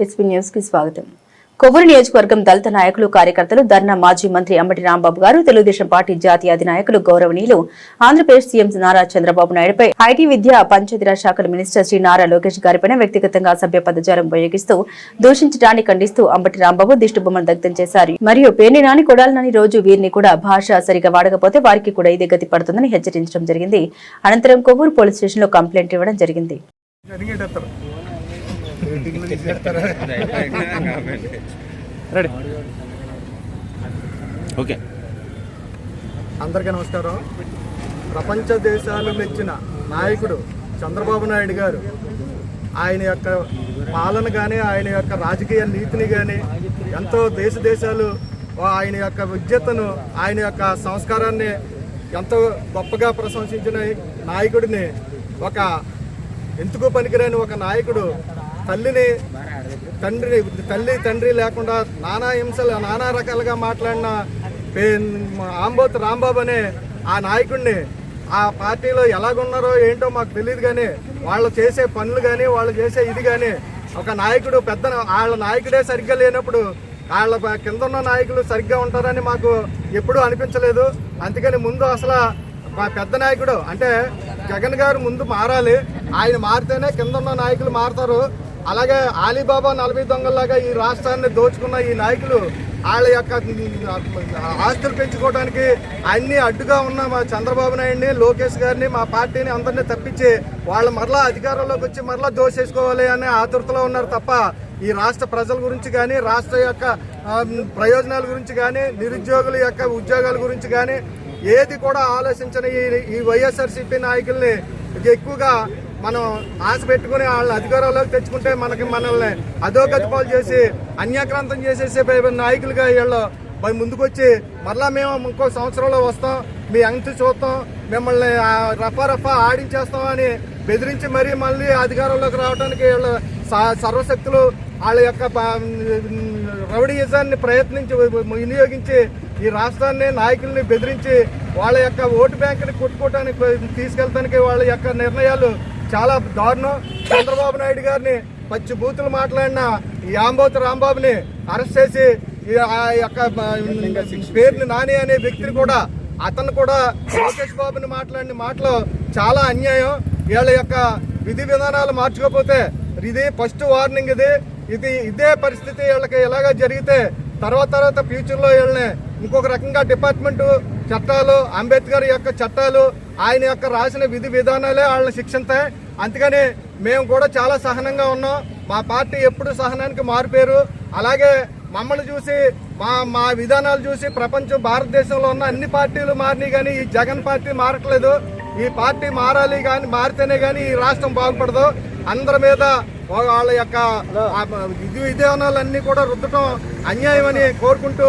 SP news కి స్వాగతం. కొవ్వూరు నియోజకవర్గం దళిత నాయకులు కార్యకర్తలు ధర్నా మాజీ మంత్రి అంబటి రాంబాబు గారు తెలుగుదేశం పార్టీ జాతీయ అధినాయకులు గౌరవనీయులు ఆంధ్రప్రదేశ్ సీఎం నారా చంద్రబాబు నాయుడుపై ఐటీ విద్యా పంచాయతీరాజ్ శాఖల మినిస్టర్ శ్రీ నారా లోకేష్ గారిపై వ్యక్తిగతంగా అసభ్య పదజాలం ఉపయోగిస్తూ దూషించడాన్ని ఖండిస్తూ అంబటి రాంబాబు దిష్టిబొమ్మను దగ్ధం చేశారు. మరియు పేర్ని నాని కొడాలని రోజు వీరిని కూడా భాష సరిగా వాడకపోతే వారికి కూడా ఇదే గతి పడుతుందని హెచ్చరించడం జరిగింది. అనంతరం కొవ్వూరు పోలీస్ స్టేషన్ లో కంప్లైంట్ ఇవ్వడం జరిగింది. అందరికీ నమస్కారం. ప్రపంచ దేశాలు మెచ్చిన నాయకుడు చంద్రబాబు నాయుడు గారు ఆయన యొక్క పాలన కానీ ఆయన యొక్క రాజకీయ నీతిని కానీ ఎంతో దేశాలు ఆయన యొక్క విద్యతను ఆయన యొక్క సంస్కారాన్ని ఎంతో గొప్పగా ప్రశంసించిన నాయకుడిని ఒక ఎందుకు పనికిరాని ఒక నాయకుడు తల్లి తండ్రి లేకుండా నానా హింసలు నానా రకాలుగా మాట్లాడిన ఆంబోతు రాంబాబు అనే ఆ నాయకుడిని ఆ పార్టీలో ఎలాగున్నారో ఏంటో మాకు తెలియదు, కానీ వాళ్ళు చేసే పనులు కానీ వాళ్ళు చేసే ఇది కానీ ఒక నాయకుడు వాళ్ళ నాయకుడే సరిగ్గా లేనప్పుడు వాళ్ళ కింద ఉన్న నాయకులు సరిగ్గా ఉంటారని మాకు ఎప్పుడూ అనిపించలేదు. అందుకని ముందు అసలు మా పెద్ద నాయకుడు అంటే జగన్ గారు ముందు మారాలి. ఆయన మారితేనే కింద ఉన్న నాయకులు మారుతారు. అలాగే అలీబాబా 40 దొంగల్లాగా ఈ రాష్ట్రాన్ని దోచుకున్న ఈ నాయకులు వాళ్ళ యొక్క ఆస్తులు పెంచుకోవడానికి అన్ని అడ్డుగా ఉన్న మా చంద్రబాబు నాయుడిని, లోకేష్ గారిని, మా పార్టీని అందరినీ తప్పించి వాళ్ళు మరలా అధికారంలోకి వచ్చి మరలా దోషేసుకోవాలి అనే ఆతృతలో ఉన్నారు తప్ప ఈ రాష్ట్ర ప్రజల గురించి కానీ రాష్ట్ర యొక్క ప్రయోజనాల గురించి కానీ నిరుద్యోగుల యొక్క ఉద్యోగాల గురించి కానీ ఏది కూడా ఆలోచించని ఈ వైఎస్ఆర్సీపీ నాయకుల్ని ఎక్కువగా మనం ఆశ పెట్టుకుని వాళ్ళని అధికారంలోకి తెచ్చుకుంటే మనల్ని అధోగతి పాలు చేసి అన్యాక్రాంతం చేసేసే నాయకులుగా వీళ్ళు ముందుకొచ్చి మరలా మేము ఇంకో సంవత్సరంలో వస్తాం, మీ అంతు చూస్తాం, మిమ్మల్ని రఫా ఆడించేస్తాం అని బెదిరించి మళ్ళీ అధికారంలోకి రావడానికి వీళ్ళ సర్వశక్తులు వాళ్ళ యొక్క రౌడీయిజాన్ని ప్రయత్నించి వినియోగించి ఈ రాష్ట్రాన్ని నాయకుల్ని బెదిరించి వాళ్ళ యొక్క ఓటు బ్యాంకుని కొట్టుకోవడానికి తీసుకెళ్తానికి వాళ్ళ యొక్క నిర్ణయాలు చాలా దారుణం. చంద్రబాబు నాయుడు గారిని పచ్చి బూతులు మాట్లాడిన ఈ ఆంబోతు రాంబాబుని అరెస్ట్ చేసి ఆ యొక్క పేర్ని నాని అనే వ్యక్తిని కూడా అతను కూడా లోకేష్ బాబుని మాట్లాడిన మాటలు చాలా అన్యాయం. వీళ్ళ యొక్క విధి విధానాలు మార్చుకోకపోతే ఇది ఫస్ట్ వార్నింగ్. ఇదే పరిస్థితి వీళ్ళకి ఎలాగా జరిగితే తర్వాత ఫ్యూచర్లో వీళ్ళని ఇంకొక రకంగా డిపార్ట్మెంటు చట్టాలు, అంబేద్కర్ యొక్క చట్టాలు, ఆయన యొక్క రాసిన విధి విధానాలే వాళ్ళని శిక్షిస్తాయి. అందుకని మేము కూడా చాలా సహనంగా ఉన్నాం. మా పార్టీ ఎప్పుడు సహనానికి మారిపోయారు. అలాగే మమ్మల్ని చూసి మా విధానాలు చూసి భారతదేశంలో ఉన్న అన్ని పార్టీలు మారినాయి, కానీ ఈ జగన్ పార్టీ మారట్లేదు. ఈ పార్టీ మారాలి, కానీ మారితేనే కానీ ఈ రాష్ట్రం బాగుపడదు. అందరి మీద వాళ్ళ యొక్క విధానాలన్నీ కూడా రుద్దటం అన్యాయమని కోరుకుంటూ